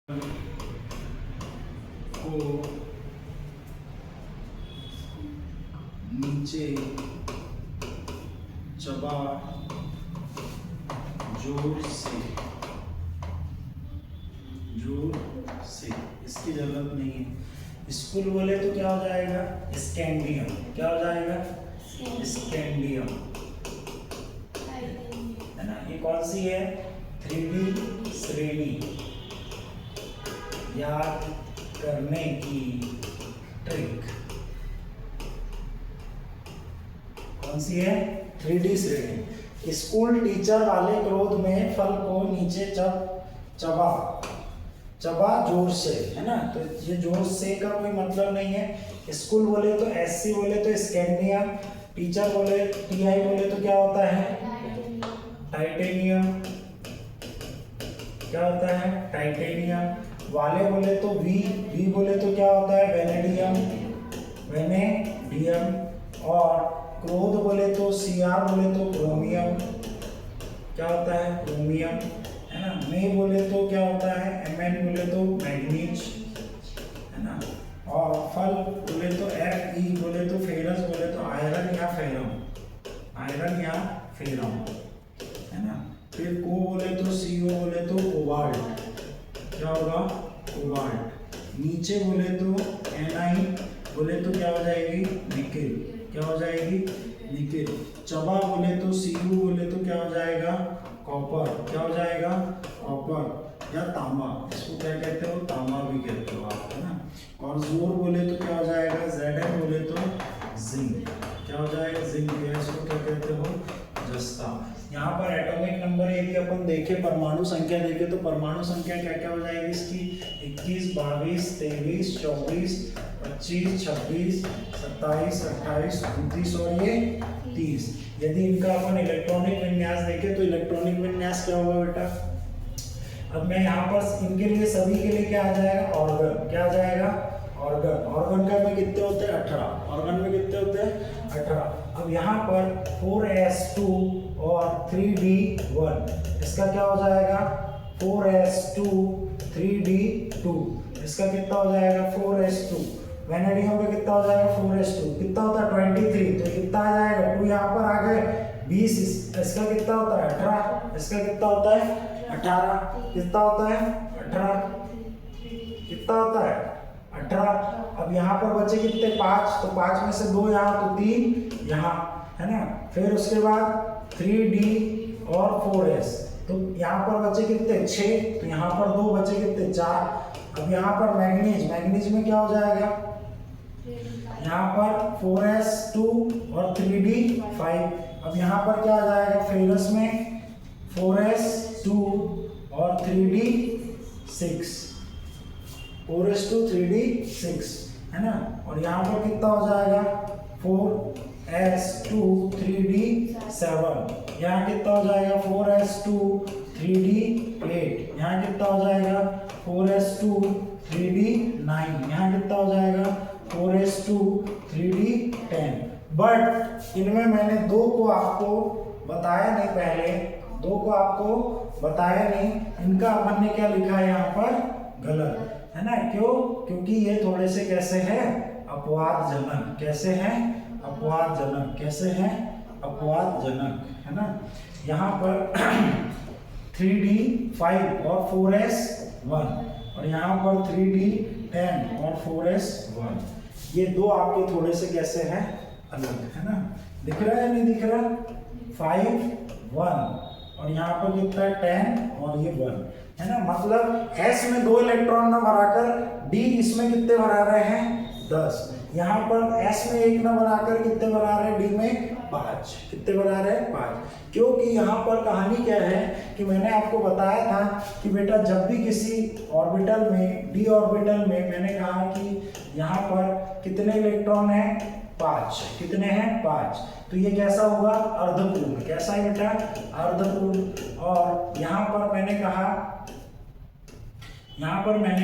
को नीचे चबा जोर से, इसकी जरूरत नहीं है। स्कूल बोले तो क्या हो जाएगा? स्कैंडियम। क्या हो जाएगा? स्कैंडियम, है ना। ये कौन सी है? 3D श्रेणी याद करने की ट्रिक। कौन सी है? 3D श्रेणी। स्कूल टीचर वाले क्रोध में फल को नीचे चबा जोर से, है ना। तो ये जोर से का कोई मतलब नहीं है। स्कूल बोले तो SC बोले तो स्कैंडियम, टीचर बोले TI बोले तो क्या होता है? टाइटेनियम। क्या होता है? टाइटेनियम। वाले बोले तो V बोले तो क्या होता है? वेनेडियम। और क्रोध बोले तो CR बोले तो क्रोमियम। क्या होता है? क्रोमियम, है ना। में बोले तो क्या होता है? Mn बोले तो मैग्नीज, है ना। और फल बोले तो Fe बोले तो फेरस बोले तो आयरन या फेरम, है ना। फिर को बोले तो CO बोले तो कोबाल्ट। क्या होगा? कोबाल्ट। नीचे बोले तो Ni बोले तो क्या हो जाएगी? निकेल। क्या हो जाएगी? निकेल। चबा बोले तो Cu बोले तो क्या हो जाएगा? कॉपर। क्या हो जाएगा? कॉपर या तांबा। इसको क्या कहते हो? तांबा भी कहते हो आप, है ना। और जोर बोले तो क्या हो जाएगा? Zn बोले तो जिंक। क्या हो जाएगा? जिंक। इसको क्या कहते हो? जस्ता। यहाँ पर एटॉमिक नंबर यदि अपन देखें, परमाणु संख्या देखें तो परमाणु संख्या क्या क्या हो जाएगी इसकी? 21, 22, 23, 24, 25, 26, 27, 28, 29 और ये 30। यदि इनका अपन इलेक्ट्रॉनिक विन्यास देखें तो इलेक्ट्रॉनिक विन्यास क्या होगा बेटा? अब मैं यहाँ पर इनके लिए सभी के लिए क्या आ जाएगा? ऑर्गन। क्या आ जाएगा? ऑर्गन का में कितने होते हैं? 18। ऑर्गन में कितने होते हैं? 18। अब यहाँ पर 4s2 और 3d1, इसका क्या हो जाएगा? 4s2 3d2, इसका कितना हो जाएगा? 4s2। वेनेडियम का कितना हो जाएगा? 4s2। कितना होता है? 23। तो कितना आ जाएगा? 2 यहाँ पर आ गए, 20। इसका कितना होता है? 18। इसका कितना होता है? 18। कितना होता है? 18। कितना होता है? 18। अब यहाँ पर बचे कितने? 5। तो 5 में से 2 यहाँ तो 3 यहाँ, है ना। फिर उसके बाद 3d और 4s, तो यहाँ पर बचे कितने? 6। तो यहाँ पर 2 बचे कितने? 4। अब यहाँ पर मैग्नीज में क्या हो जाएगा? यहाँ पर 4s2 और 3d5। अब यहाँ पर क्या आ जाएगा? फेरस में 4s2 और 3d6, 4s2 3d6, है ना। और यहाँ पर कितना हो जाएगा? 4s2 3d7। यहाँ कितना हो जाएगा? 4s2 3d8। यहाँ कितना हो जाएगा? 4s2 3d9। यहाँ कितना हो जाएगा? 4s2 3d10। बट इनमें मैंने 2 को आपको बताया नहीं, पहले 2 को आपको बताया नहीं। इनका अपन ने क्या लिखा है यहाँ पर? गलत, है ना। क्यों? क्योंकि ये थोड़े से कैसे हैं? अपवादजनक। कैसे हैं? अपवादजनक। कैसे हैं? अपवादजनक, है ना। यहाँ पर 3d5 और 4s1 और यहाँ पर 3d10 और 4s1, ये 2 आपके थोड़े से कैसे हैं? अलग, है ना। दिख रहा है? नहीं दिख रहा? 5, 1 और यहाँ पर कितना है? 10 और ये 1, है ना। मतलब S में 2 इलेक्ट्रॉन ना भराकर D इसमें कितने भरा रहे हैं? 10। यहाँ पर S में 1 ना बनाकर कितने बना रहे हैं? D में 5। कितने बना रहे हैं? 5। क्योंकि यहाँ पर कहानी क्या है कि मैंने आपको बताया था कि बेटा जब भी किसी ऑर्बिटल में, D ऑर्बिटल में, मैंने कहा कि यहाँ पर कितने इलेक्ट्रॉन हैं? 5। कितने हैं? 5। तो ये कैसा होगा? अर्धपूर्ण। कैसा है बेटा? अर्धपूर्ण। और यहाँ पर मैंने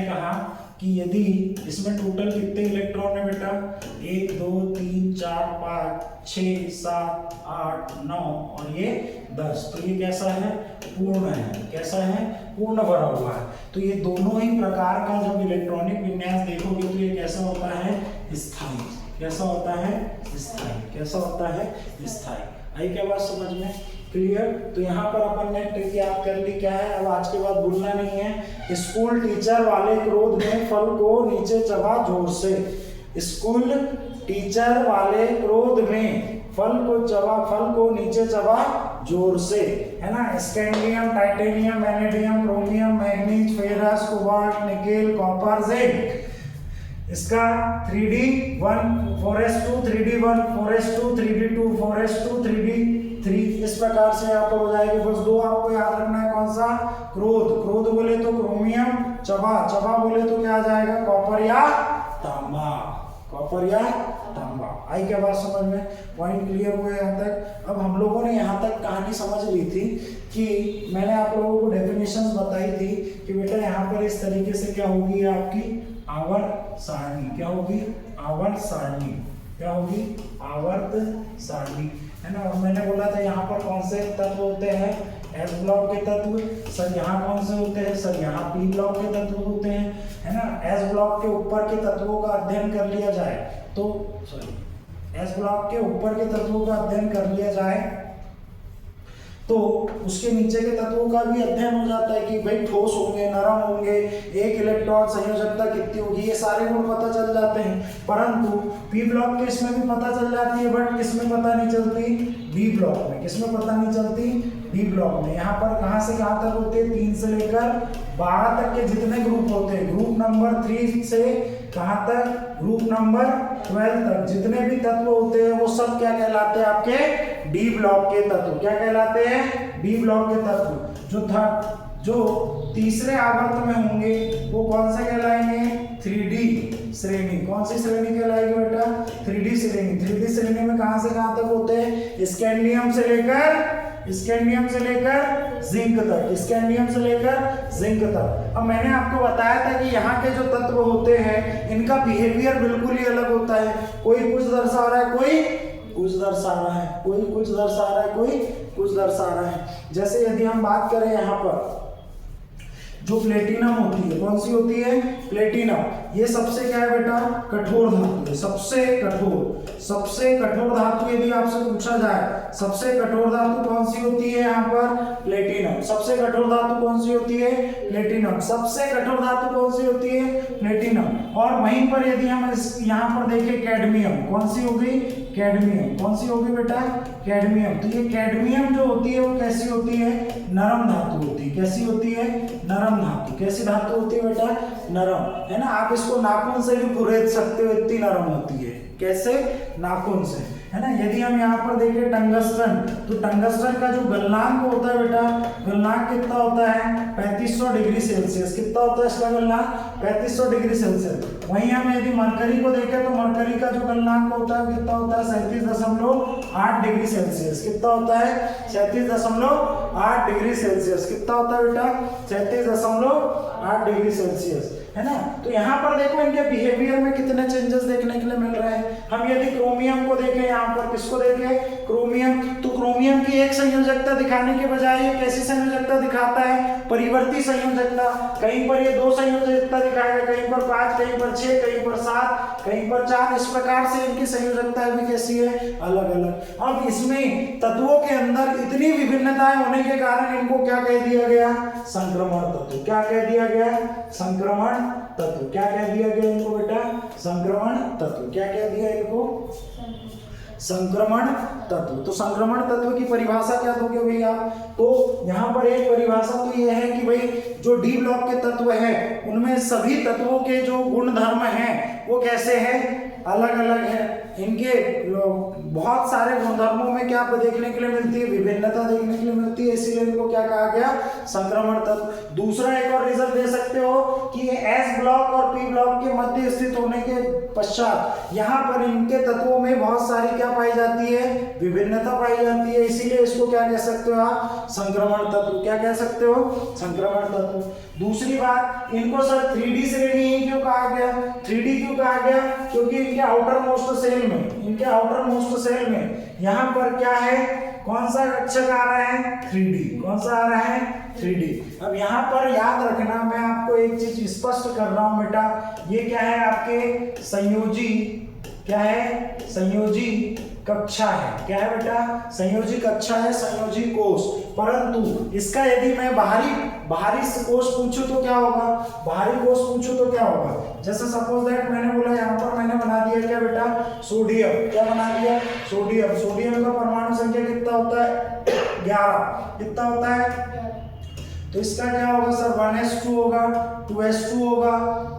कहा कि यदि इसमें टोटल कितने इलेक्ट्रॉन है बेटा, 1 2 3 4 5 6 7 8 9 और ये 10, तो ये कैसा है, पूर्ण है। कैसा है, पूर्ण भरा हुआ है। तो ये दोनों ही प्रकार का जब इलेक्ट्रॉनिक विन्यास देखोगे तो ये कैसा होता है, स्थायी। कैसा होता है, स्थायी। कैसा होता है, स्थायी। आई क्या बात समझ में, क्लियर। तो यहाँ पर अपन ने ट्रिक याद कर ली, क्या है, अब आज के बाद भूलना नहीं है। स्कूल टीचर वाले क्रोध में फल को नीचे चबा जोर से। स्कूल टीचर वाले क्रोध में फल को नीचे चबा जोर से, है ना। Scandium, titanium, vanadium, chromium, manganese, ferrous, cobalt, nickel, copper, zinc. इसका 3D1 4s2 3D1 4s2 3D2 4s2 3D3 इस प्रकार से यहाँ पर हो जाएगी। बस दो आपको याद रखना है, कौन सा, क्रोध बोले तो क्रोमियम, चबा बोले तो क्या आ जाएगा, कॉपर या तांबा। कॉपर या तांबा। आई क्या बात समझ में, पॉइंट क्लियर हुआ यहाँ तक। अब हम लोगों ने यहाँ तक कहानी समझ ली थी कि मैंने आप लोगों को डेफिनेशंस बताई थी कि बेटा यहाँ पर इस तरीके से क्या होगी आपकी आवर्त सारणी। क्या होगी, आवर्त सारणी। क्या होगी, आवर्त सारणी, है ना। और मैंने बोला था यहाँ पर कौन से तत्व होते हैं, एस ब्लॉक के तत्व। सर यहाँ कौन से होते हैं, सर यहाँ पी ब्लॉक के तत्व होते हैं, है ना। एस ब्लॉक के ऊपर के तत्वों का अध्ययन कर लिया जाए तो, सॉरी, एस ब्लॉक के ऊपर के तत्वों का अध्ययन कर लिया जाए तो उसके नीचे के तत्वों का भी अध्ययन हो जाता है कि भाई ठोस होंगे, नरम होंगे, एक इलेक्ट्रॉन संयोजकता कितनी होगी, ये सारे गुण पता चल जाते हैं। परंतु पी ब्लॉक के इसमें भी पता चल जाती है, बट किसमें पता नहीं चलती, डी ब्लॉक में। किसमें पता नहीं चलती, डी ब्लॉक में। यहाँ पर कहाँ से कहाँ तक होते हैं, 3 से लेकर 12 तक के जितने ग्रुप होते हैं, ग्रुप नंबर 3 से कहाँ तक, ग्रुप नंबर 12 तक जितने भी तत्व होते हैं वो सब क्या कहलाते हैं, आपके डी ब्लॉक के तत्व। क्या कहलाते हैं, डी ब्लॉक के तत्व। जो तीसरे आवर्त में होंगे वो कौन से कहलाएंगे, 3D श्रेणी। कौन सी श्रेणी कहलाएगी बेटा, 3D श्रेणी। 3D श्रेणी में कहां से कहां तक होते हैं, स्कैंडियम से लेकर जिंक तक। स्कैंडियम से लेकर जिंक तक। अब मैंने आपको बताया था कि यहाँ के जो तत्व होते हैं इनका बिहेवियर बिल्कुल ही अलग होता है। कोई कुछ दर्शा रहा है, कोई कुछ दर्शा रहा है, कोई कुछ दर्शा रहा है, कोई कुछ दर्शा रहा है। जैसे यदि हम बात करें यहाँ पर जो प्लेटिनम होती है, कौन सी होती है, प्लेटिनम। ये सबसे क्या है बेटा, कठोर धातु है। सबसे कठोर धातु यदि आपसे पूछा जाए, सबसे कठोर धातु कौन सी होती है, यहाँ पर प्लेटिनम। सबसे कठोर धातु कौन सी होती है, प्लेटिनम। सबसे कठोर धातु कौन सी होती है, प्लेटिनम। और वहीं पर यदि हम यहाँ पर देखें कैडमियम, कौन सी होगी, कैडमियम। कौन सी होगी बेटा, कैडमियम। तो ये कैडमियम जो होती है वो कैसी होती है, नरम धातु होती है। कैसी होती है, नरम धातु। कैसी धातु होती है बेटा, नरम, है ना। आप इसको नाखून से भी कुरेद सकते हो, इतनी नरम होती है। कैसे, नाखून से, है ना। यदि हम यहाँ पर देखें टंगस्टन, तो टंगस्टन का जो गलनांक होता है बेटा, गलनांक कितना होता है, 3500 डिग्री सेल्सियस। कितना होता है इसका गलनांक, 3500 डिग्री सेल्सियस। वहीं हम यदि मरकरी को देखें तो मरकरी का जो गलनांक होता है कितना होता है, 37.8 डिग्री सेल्सियस। कितना होता है, 37.8 डिग्री सेल्सियस। कितना होता है बेटा, 37.8 डिग्री सेल्सियस, है ना। तो यहाँ पर देखो इनके बिहेवियर में कितने चेंजेस देखने के लिए मिल रहे हैं। हम यदि क्रोमियम को देखें, यहाँ पर किसको देखें, क्रोमियम, तो क्रोमियम की एक संयोजकता दिखाने के बजाय ये कैसी संयोजकता दिखाता है, परिवर्ती संयोजकता। कहीं पर ये 2 संयोजकता दिखाएगा, कहीं पर 5, कहीं पर 6, कहीं पर 7, कहीं पर 4। इस प्रकार से इनकी संयोजकता भी कैसी है, अलग अलग। अब इसमें तत्वों के अंदर इतनी विभिन्नताएं होने के कारण इनको क्या कह दिया गया, संक्रमण तत्व। क्या कह दिया गया, संक्रमण तत्व। क्या कह दिया गया इनको बेटा, संक्रमण तत्व। क्या कह दिया इनको, संक्रमण तत्व। तो संक्रमण तत्व की परिभाषा क्या दोगे भैया, तो यहाँ पर एक परिभाषा तो ये है कि भाई जो डी ब्लॉक के तत्व है उनमें सभी तत्वों के जो गुण धर्म हैं वो कैसे हैं, अलग अलग है। इनके बहुत सारे गुणधर्मों में क्या देखने के लिए मिलती है, विभिन्नता देखने के लिए मिलती है, इसीलिए इनको क्या कहा गया, संक्रमण तत्व। दूसरा एक और रिजल्ट दे सकते हो कि एस ब्लॉक और पी ब्लॉक के मध्य स्थित होने के पश्चात यहाँ पर इनके तत्वों में बहुत सारी क्या पाई जाती है, विभिन्नता पाई जाती है, इसीलिए इसको क्या कह सकते हो आप, संक्रमण तत्व। क्या कह सकते हो, संक्रमण तत्व। दूसरी बात, इनको सर 3D श्रेणी ही क्यों कहा गया, 3D क्यों कहा गया, क्योंकि इनके आउटर मोस्ट सेल में यहाँ पर क्या है, कौन सा अक्षर आ रहा है, 3D। कौन सा आ रहा है, 3D। अब यहाँ पर याद रखना, मैं आपको एक चीज स्पष्ट कर रहा हूँ बेटा, ये क्या है, आपके संयोजी, क्या है, संयोजी कक्षा है। क्या है बेटा, संयोजी कक्षा है, संयोजी कोष। परंतु इसका यदि मैं बाहरी कोष पूछूं तो क्या होगा, बाहरी कोष पूछूं तो क्या होगा, जैसे सपोज दैट मैंने बोला यहाँ पर मैंने बना दिया क्या बेटा, सोडियम। क्या बना दिया, सोडियम। सोडियम का परमाणु संख्या कितना होता है, 11। कितना होता है, तो इसका क्या होगा सर, 1s2 होगा, 2s2 होगा,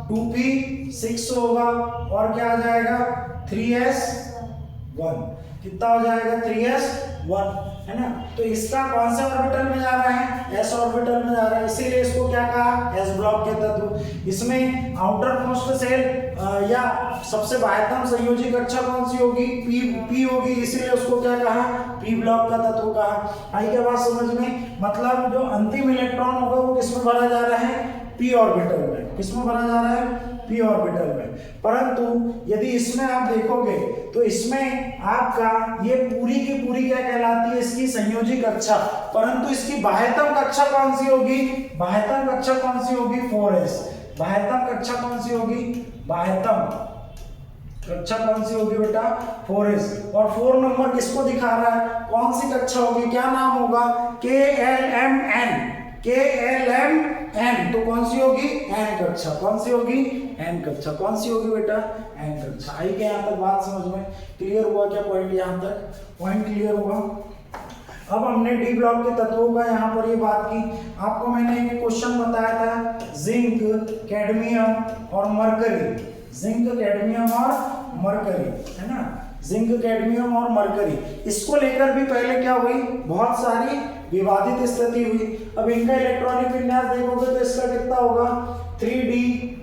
2p6 होगा, और क्या आ जाएगा, 3s1। कितना हो जाएगा, 3s1, है ना। तो इसका कौन से ऑर्बिटल में जा रहा है, s ऑर्बिटल में जा रहा है, इसीलिए इसको क्या कहा, s ब्लॉक के तत्व। इसमें आउटर मोस्ट सेल या सबसे बाह्यतम संयोजी कक्षा कौन सी होगी, p होगी, इसीलिए उसको क्या कहा, p ब्लॉक का तत्व कहा। आई क्या बात समझ में, मतलब जो अंतिम इलेक्ट्रॉन होगा वो किसमें भरा जा रहा है, p ऑर्बिटल में। किसमें भरा जा रहा है, p ऑर्बिटल में। परंतु यदि इसमें आप देखोगे तो इसमें आपका ये पूरी की पूरी क्या कहलाती है, इसकी संयोजी कक्षा। परंतु इसकी बाह्यतम कक्षा कौन सी होगी, बाह्यतम कक्षा कौन सी होगी, 4s। बाह्यतम कक्षा कौन सी होगी, बाह्यतम कक्षा कौन सी होगी बेटा, 4s। और 4 नंबर किसको दिखा रहा है, कौन सी कक्षा होगी, क्या नाम होगा, KLMN। KLMN तो कौन सी होगी, n कक्षा। कौन सी होगी, n कक्षा। कौन सी होगी बेटा, n कक्षा। आई क्या यहाँ तक बात समझ में, क्लियर हुआ क्या पॉइंट, यहाँ तक पॉइंट क्लियर हुआ। अब हमने डी ब्लॉक के तत्वों का यहाँ पर ये बात की। आपको मैंने एक क्वेश्चन बताया था, जिंक, कैडमियम और मरकरी। जिंक, कैडमियम और मरकरी, है ना, जिंक, कैडमियम और मरकरी। इसको लेकर भी पहले क्या हुई, बहुत सारी विवादित स्थिति हुई। अब इनका इलेक्ट्रॉनिक विन्यास देखोगे तो इसका कितना होगा, 3d10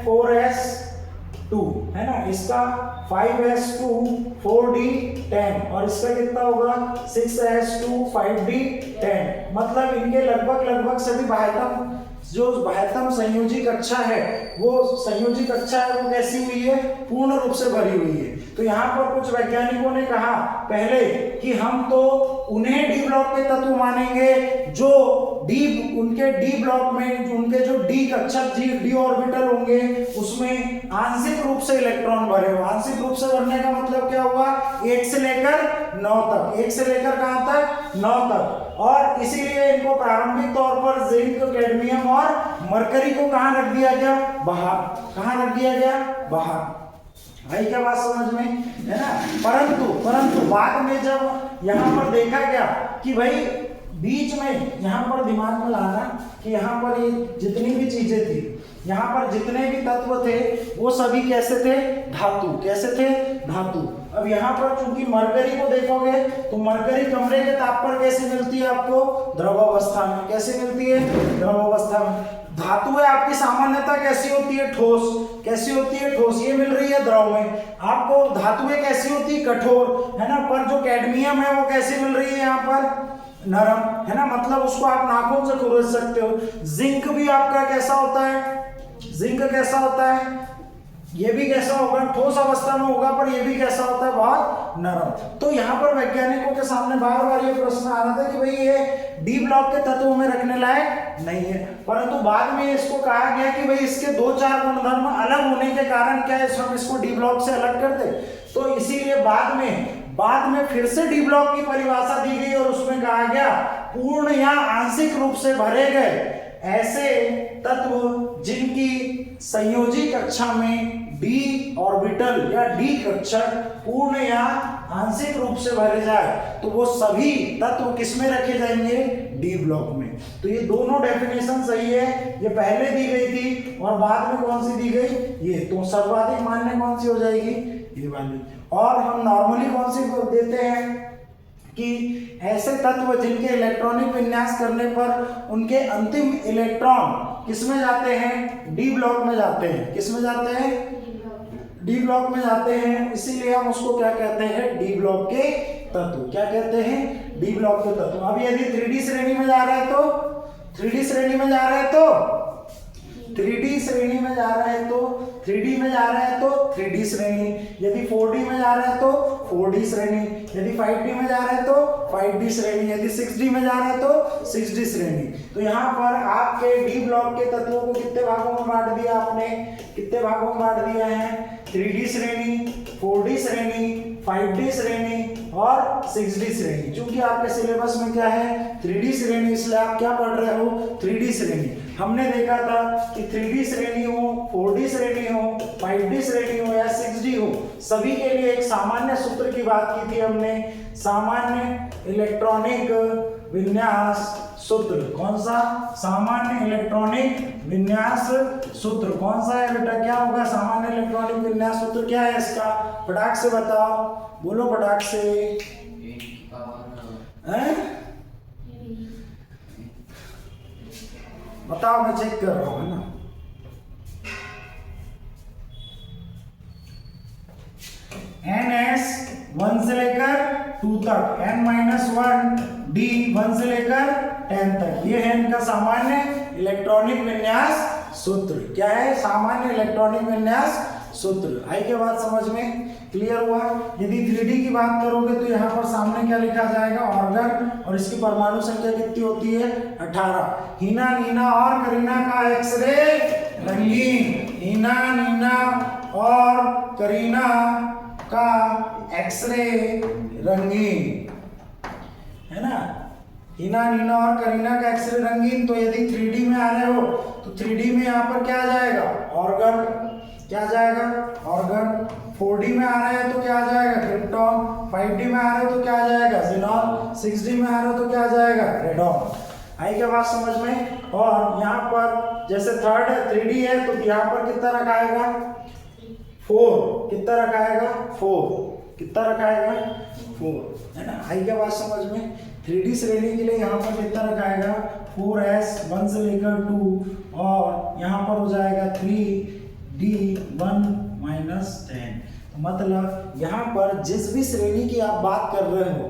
4s2, है ना, इसका 5s2 4d10, और इसका कितना होगा, 6s2 5d10। मतलब इनके लगभग सभी बाह्यतम, जो बाह्यतम संयोजी कक्षा है, वो संयोजी कक्षा है वो कैसी हुई है, पूर्ण रूप से भरी हुई है। तो यहाँ पर कुछ वैज्ञानिकों ने कहा पहले कि हम तो उन्हें डी ब्लॉक के तत्व मानेंगे जो उनके डी ब्लॉक में उनके जो डी कक्षा डी ऑर्बिटल होंगे उसमें आंशिक रूप से इलेक्ट्रॉन भरे हो। आंशिक रूप से भरने का मतलब क्या हुआ, 1 से लेकर 9 तक। 1 से लेकर कहां तक, 9 तक। और इसीलिए इनको प्रारंभिक तौर पर जिंक, कैडमियम और मरकरी को कहां रख दिया गया, बाहर। कहां रख दिया गया, बाहर। भाई क्या बात समझ में, है ना। परंतु बाद में जब यहाँ पर देखा गया कि भाई बीच में, यहाँ पर दिमाग में लाना कि यहाँ पर ये जितनी भी चीजें थी, यहाँ पर जितने भी तत्व थे वो सभी कैसे थे, धातु। कैसे थे, धातु। अब यहाँ पर चूंकि मरकरी को देखोगे तो मरकरी कमरे के ताप पर कैसे मिलती है आपको, द्रवावस्था में। कैसे मिलती है, द्रवावस्था में। धातुएं आपकी सामान्यता कैसी होती है, ठोस। कैसी होती है, ठोस। ये मिल रही है द्रव में। आपको धातुएं कैसी होती है, कठोर, है ना। पर जो कैडमियम है वो कैसी मिल रही है यहाँ पर, नरम, है ना। मतलब उसको आप नाखून से खुरच सकते हो। जिंक भी आपका कैसा होता है, जिंक कैसा होता है, ये भी कैसा होगा, ठोस अवस्था में होगा, पर ये भी कैसा होता है, बहुत नरम। तो यहाँ पर वैज्ञानिकों के सामने बार बार ये प्रश्न आ रहा था कि भाई ये डी ब्लॉक के तत्वों में रखने लायक नहीं है। परंतु बाद में इसको कहा गया कि भाई इसके 2-4 गुणधर्म अलग होने के कारण क्या है, हम इसको डी ब्लॉक से अलग कर दे। तो इसीलिए बाद में फिर से डी ब्लॉक की परिभाषा दी गई और उसमें कहा गया पूर्ण या आंशिक रूप से भरे गए ऐसे तत्व जिनकी संयोजी कक्षा में डी ऑर्बिटल या डी कक्षक पूर्ण या आंशिक रूप से भरे जाए तो वो सभी तत्व किसमें रखे जाएंगे, डी ब्लॉक में। तो ये दोनों डेफिनेशन सही है। ये पहले दी गई थी और बाद में कौन सी दी गई, ये। तो सर्वाधिक मान्य कौन सी हो जाएगी, ये वाली। और हम नॉर्मली कौन सी देते हैं कि ऐसे तत्व जिनके इलेक्ट्रॉनिक विन्यास करने पर उनके अंतिम इलेक्ट्रॉन किसमें जाते हैं, डी ब्लॉक में जाते हैं। किसमें जाते हैं, डी ब्लॉक में जाते हैं। इसीलिए हम उसको क्या कहते हैं, डी ब्लॉक के तत्व। क्या कहते हैं, डी ब्लॉक के तत्व। अब यदि 3D श्रेणी में जा रहा है तो 3D श्रेणी में जा रहा है तो 3D जा रहे हैं तो 3D में जा रहे हैं तो 3D श्रेणी, यदि 4D में जा रहे हैं तो 4D श्रेणी, यदि 5D में जा रहे हैं तो 5D श्रेणी, यदि 6D में जा रहे हैं तो 6D श्रेणी। तो यहाँ पर आपके डी ब्लॉक के तत्वों को कितने भागों में बांट दिया आपने, कितने भागों में बांट दिया है, 3D श्रेणी, 4D श्रेणी, 5D श्रेणी और 6D श्रेणी। क्योंकि आपके सिलेबस में क्या है 3D श्रेणी, इसलिए आप क्या पढ़ रहे हो 3D श्रेणी। हमने देखा था कि 3D श्रेणी हो, 4D श्रेणी हो, 5D श्रेणी हो या 6D हो, सभी के लिए एक सामान्य सूत्र की बात की थी हमने, सामान्य इलेक्ट्रॉनिक विन्यास सूत्र। कौन सा? सामान्य इलेक्ट्रॉनिक विन्यास सूत्र। कौन सा है बेटा, क्या होगा सामान्य इलेक्ट्रॉनिक विन्यास सूत्र, क्या है इसका, फटाक से बताओ, बोलो फटाक से। बताओ, मैं चेक कर रहा हूँ, है ना। NS 1 से लेकर 2 तक, N-1 D 1 से लेकर 10 तक, ये है इनका सामान्य इलेक्ट्रॉनिक विन्यास सूत्र। क्या है? सामान्य इलेक्ट्रॉनिक विन्यास सूत्र। आई क्या बात समझ में? क्लियर हुआ? यदि 3D की बात करोगे तो यहाँ पर सामने क्या लिखा जाएगा, ऑर्गन, और इसकी परमाणु संख्या कितनी होती है 18। हीना, नीना और करीना का एक्सरे रंगीन, हीना, नीना और करीना का एक्सरे रंगीन, है ना। हीना, नीना और करीना का एक्सरे रंगीन। तो यदि 3D में आ रहे हो तो 3D में यहाँ पर क्या आ जाएगा, ऑर्गन, क्या आ जाएगा, ऑर्गन। 4D में आ रहे हैं तो क्या आ जाएगा, क्रिप्टॉन। 5D में आ रहे हो तो क्या आ जाएगा, ज़ीनॉन। 6D में आ रहे हो तो क्या आ जाएगा, रेडॉन। आई क्या बात समझ में? और यहाँ पर जैसे थर्ड 3D है तो यहाँ पर कितना रखाएगा, 4, कितना रखाएगा, 4, कितना रखाएगा, 4, है ना। आई क्या बात समझ में? 3D श्रेणी के लिए यहाँ पर कितना रखाएगा, 4S 1 से लेकर 2, और यहाँ पर हो जाएगा 3D 1 - 10। तो मतलब यहाँ पर जिस भी श्रेणी की आप बात कर रहे हो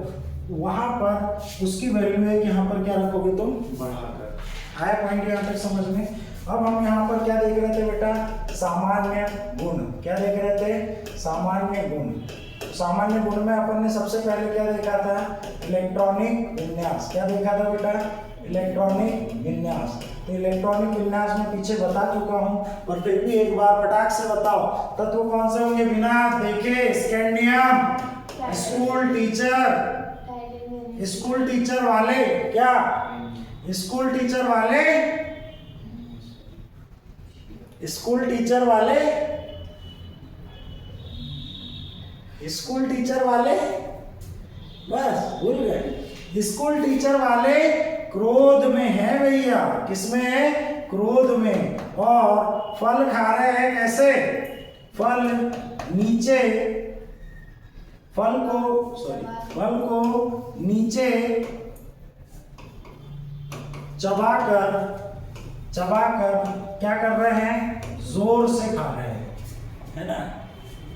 वहाँ पर उसकी वैल्यू है कि यहाँ पर क्या रखोगे तुम, बढ़ाकर। आया पॉइंट यहाँ तक समझ में? अब हम यहाँ पर क्या देख रहे थे बेटा, सामान्य गुण। क्या देख रहे थे, सामान्य गुण। सामान्य गुण में अपन ने सबसे पहले क्या देखा था, इलेक्ट्रॉनिक विन्यास। क्या देखा था बेटा, इलेक्ट्रॉनिक विन्यास। तो इलेक्ट्रॉनिक विन्यास में पीछे बता चुका हूँ, और फिर भी एक बार फटाक से बताओ तत्व कौन से होंगे बिना देखे, scandium, school teacher, school teacher वाले, क्या स्कूल टीचर वाले, स्कूल टीचर वाले, स्कूल टीचर वाले, बस भूल गए। स्कूल टीचर वाले क्रोध में है भैया, किसमें है, क्रोध में। और फल खा रहे हैं कैसे, फल नीचे, फल को नीचे चबाकर क्या कर रहे हैं, जोर से खा रहे हैं, है ना।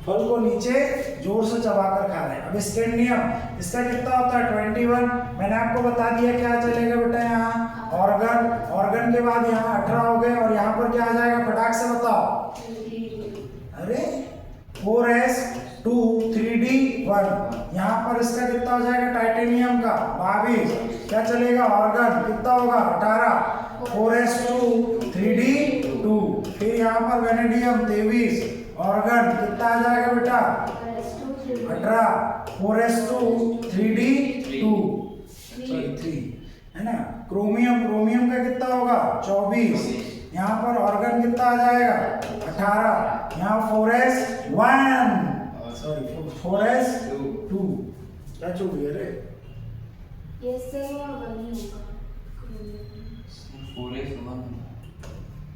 फल को नीचे जोर से चबाकर खा रहे हैं। अब स्कैंडियम, इसका कितना होता है 21। मैंने आपको बता दिया क्या चलेगा बेटा, यहाँ ऑर्गन, ऑर्गन के बाद यहाँ 18 हो गए, और यहाँ पर क्या आ जाएगा, फटाक से बताओ, अरे 4S 2 3D 1। यहाँ पर इसका कितना हो जाएगा, टाइटेनियम का 22। क्या चलेगा, ऑर्गन कितना होगा 18, 4S 2 3D 2। फिर यहाँ पर वेनेडियम 23, ऑर्गन कितना आ जाएगा बेटा 18, 4S 2 3D 2, सॉरी 3, है ना। क्रोमियम, क्रोमियम का कितना होगा 24। यहाँ पर ऑर्गन कितना आ जाएगा 18, यहाँ 4S 1, सॉरी 4S 2। क्या छूट गया रे,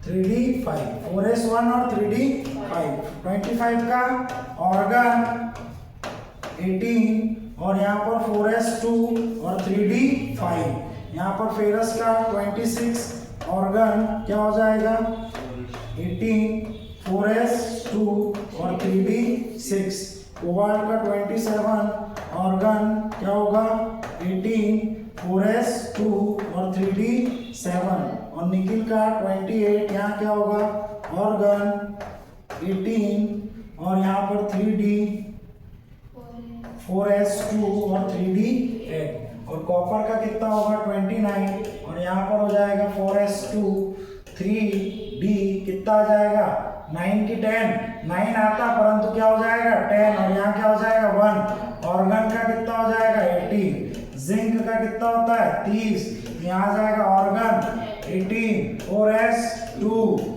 3D 5, 4S 1 और 3D 5। 25 का ऑर्गन 18, और यहाँ पर 4S 2 और 3D 5। यहाँ पर फेरस का 26, ऑर्गन क्या हो जाएगा 18, 4S 2 और 3D 6। कोबाल्ट का 27, ऑर्गन क्या होगा 18, 4S 2 और 3D 7। और निकिल का 28, यहाँ क्या होगा ऑर्गन 18 और यहाँ पर 3D 4s2 और 3D 8 और कॉपर का कितना होगा 29 और यहाँ पर हो जाएगा 4s2 3D कितना आ जाएगा 9 की 10 9 आता परंतु क्या हो जाएगा 10 और यहाँ क्या हो जाएगा 1 ऑर्गन का कितना हो जाएगा 18 जिंक का कितना होता है 30 यहाँ आ जाएगा ऑर्गन 18 4s2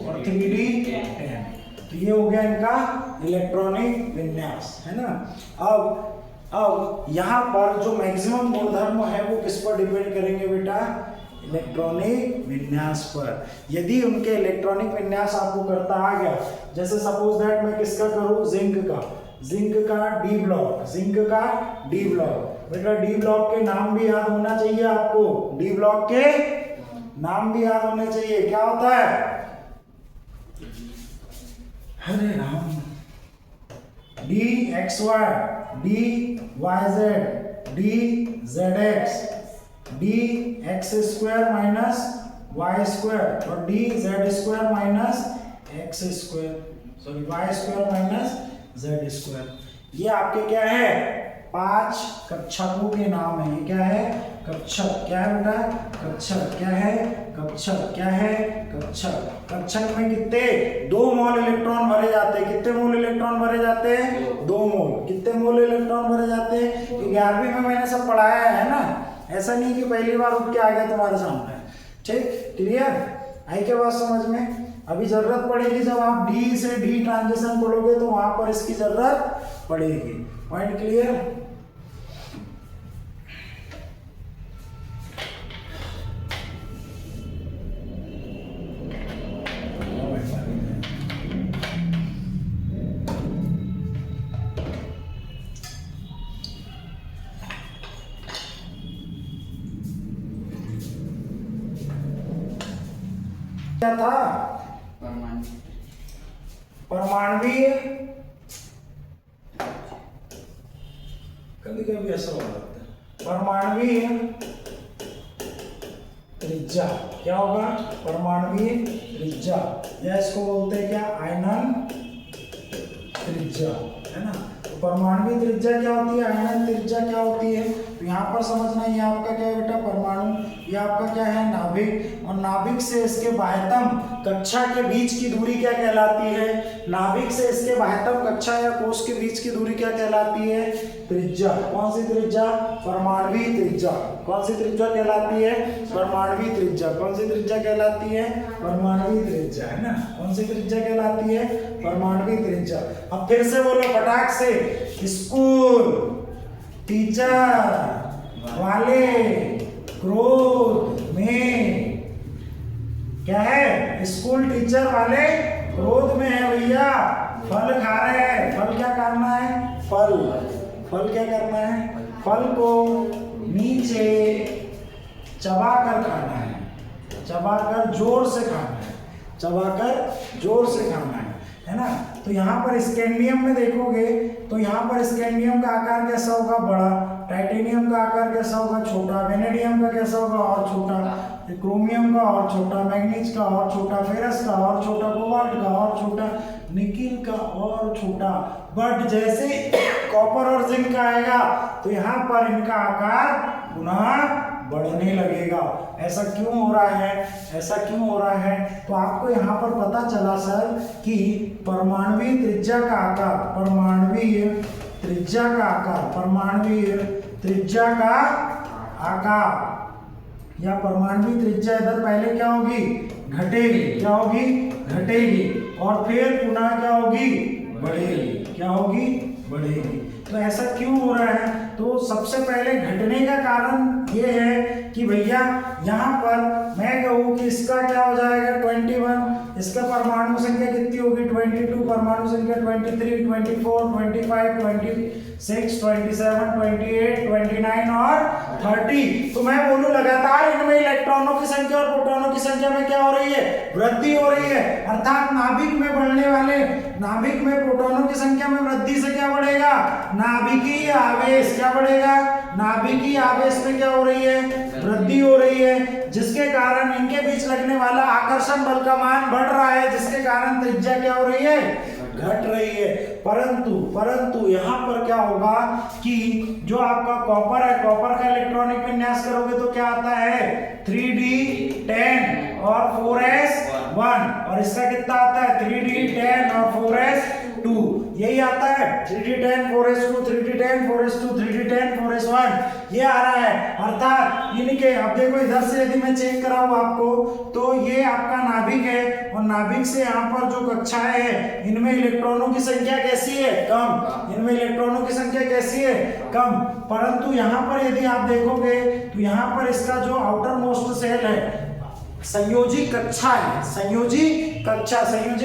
और 3D 10 तो ये हो गया इनका इलेक्ट्रॉनिक विन्यास है ना। अब यहाँ पर जो मैक्सिमम गुणधर्म है वो किस पर डिपेंड करेंगे बेटा इलेक्ट्रॉनिक विन्यास पर। यदि उनके इलेक्ट्रॉनिक विन्यास आपको करता आ गया जैसे सपोज दैट मैं किसका करूँ जिंक का डी ब्लॉक बेटा डी ब्लॉक के नाम भी याद होना चाहिए आपको डी ब्लॉक के नाम भी याद होने चाहिए क्या होता है Hare Ram d x y d y z d z x d x square minus y square और d z square minus x square sorry y square minus z square. ये आपके क्या है 5 कक्षकों के नाम है। ये क्या है कक्षक क्या है बेटा कक्षक क्या है कक्षक क्या है कक्षक में कितने 2 मोल इलेक्ट्रॉन भरे जाते हैं। कितने मोल इलेक्ट्रॉन भरे जाते हैं 2 मोल। कितने मोल इलेक्ट्रॉन भरे जाते हैं 11वीं में मैंने सब पढ़ाया है ना ऐसा नहीं कि पहली बार उठ के आ गया तुम्हारे सामने ठीक क्लियर आई क्या बात समझ में। अभी जरूरत पड़ेगी जब आप डी से डी ट्रांजिशन पढ़ोगे तो वहां पर इसकी जरूरत पड़ेगी पॉइंट क्लियर। क्या था परमाणवीय कभी कभी ऐसा हो जाता है परमाणवीय त्रिज्या क्या होगा परमाणवीय त्रिज्या या इसको बोलते हैं क्या आयनन त्रिज्या है ना। तो परमाणु त्रिज्या क्या होती है आयनन त्रिज्या क्या होती है तो यहाँ पर समझना ये आपका क्या है बेटा परमाणु ये आपका क्या है नाभिक और नाभिक से इसके बाह्यतम कक्षा के बीच की दूरी क्या कहलाती है नाभिक से इसके बाह्यतम कक्षा या कोश के बीच की दूरी क्या कहलाती है त्रिज्या। कौन सी त्रिज्या परमाणुवीय त्रिज्या। कौन सी त्रिज्या कहलाती है परमाणुवीय त्रिज्या। कौन सी त्रिज्या कहलाती है परमाणुवीय त्रिज्या है ना। कौन सी त्रिज्या कहलाती है परमाणुवीय त्रिज्या। अब फिर से बोलो फटाक से स्कूल टीचर वाले क्रोध में क्या है स्कूल टीचर वाले क्रोध में है भैया फल खा रहे हैं। फल क्या करना है फल क्या करना है फल को नीचे चबाकर खाना है चबाकर जोर से खाना है चबाकर जोर से खाना है ना। तो यहाँ पर स्कैंडियम में देखोगे तो यहाँ पर स्कैंडियम का आकार कैसा होगा बड़ा टाइटेनियम का आकार कैसा होगा छोटा वेनेडियम का कैसा होगा और छोटा क्रोमियम का और छोटा मैग्नीज का और छोटा फेरस का और छोटा कोबाल्ट का और छोटा निकिल का और छोटा। बट जैसे कॉपर और जिंक का आएगा तो यहाँ पर इनका आकार पुनः बढ़ने लगेगा। ऐसा क्यों हो रहा है तो आपको यहाँ पर पता चला सर कि परमाणुवीय त्रिज्या का आकार परमाणुवीय त्रिज्या का आकार या परमाणुवीय त्रिज्या इधर पहले क्या होगी घटेगी और फिर पुनः क्या होगी बढ़ेगी। तो ऐसा क्यों हो रहा है तो सबसे पहले घटने का कारण ये है कि भैया यहाँ पर मैं कहूँ कि इसका क्या हो जाएगा 21 इसका परमाणु संख्या कितनी होगी 22 परमाणु संख्या 23 24 25 26 27 28 29 और 30। तो मैं बोलूँ लगातार इनमें इलेक्ट्रॉनों की संख्या और प्रोटॉनों की संख्या में क्या हो रही है वृद्धि हो रही है अर्थात नाभिक में बढ़ने वाले नाभिक में प्रोटॉनों की संख्या में वृद्धि से क्या बढ़ेगा नाभिकीय आवेश क्या बढ़ेगा नाभिकीय आवेश में क्या हो रही है वृद्धि हो रही है, जिसके कारण इनके बीच लगने वाला आकर्षण बल का मान बढ़ रहा है, जिसके कारण त्रिज्या क्या हो रही है, घट रही है। परंतु यहाँ पर क्या होगा कि जो आपका कॉपर है, कॉपर का इलेक्ट्रॉनिक विन्यास करोगे तो क्या आता है 3d10 और 4s1, और इसका कितना आता है 3d10 और 4s2, यही आता है 3d10 4s2 3d10 4s2 3d10 4s1, ये आ रहा है। अर्थात इनके, अब देखो इधर से यदि मैं चेक कराऊं आपको तो ये आपका नाभिक है, और नाभिक से यहाँ पर जो कक्षाएं है इनमें इलेक्ट्रॉनों की संख्या कैसी है, कम, इनमें इलेक्ट्रॉनों की संख्या कैसी है, कम। परंतु यहाँ पर यदि आप देखोगे तो यहाँ पर इसका जो आउटर मोस्ट सेल है, संयोजी कक्षा है, संयोजी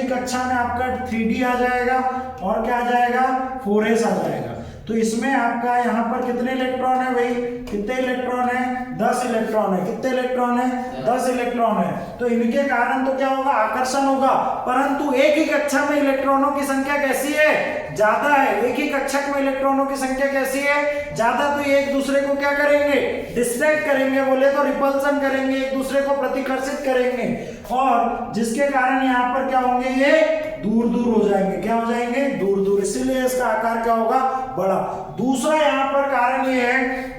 कक्षा में आपका 3d आ जाएगा और क्या आ जाएगा 4s आ जाएगा। तो इसमें आपका यहाँ पर कितने इलेक्ट्रॉन है भाई, कितने इलेक्ट्रॉन है 10 इलेक्ट्रॉन है, कितने इलेक्ट्रॉन है 10 इलेक्ट्रॉन है। तो इनके कारण तो क्या होगा, आकर्षण होगा, परंतु एक ही कक्षा में इलेक्ट्रॉनों की संख्या कैसी है, ज्यादा है। एक ही कक्षक में इलेक्ट्रॉनों की संख्या कैसी है, ज्यादा। तो ये एक दूसरे को क्या करेंगे, डिस्ट्रैक्ट करेंगे, बोले तो रिपल्सन करेंगे, एक दूसरे को प्रतिकर्षित करेंगे, और जिसके कारण यहाँ पर क्या होंगे, ये दूर दूर हो जाएंगे, क्या हो जाएंगे, दूर दूर, इसीलिए इसका आकार क्या होगा, बड़ा। दूसरा यहाँ पर कारण ये है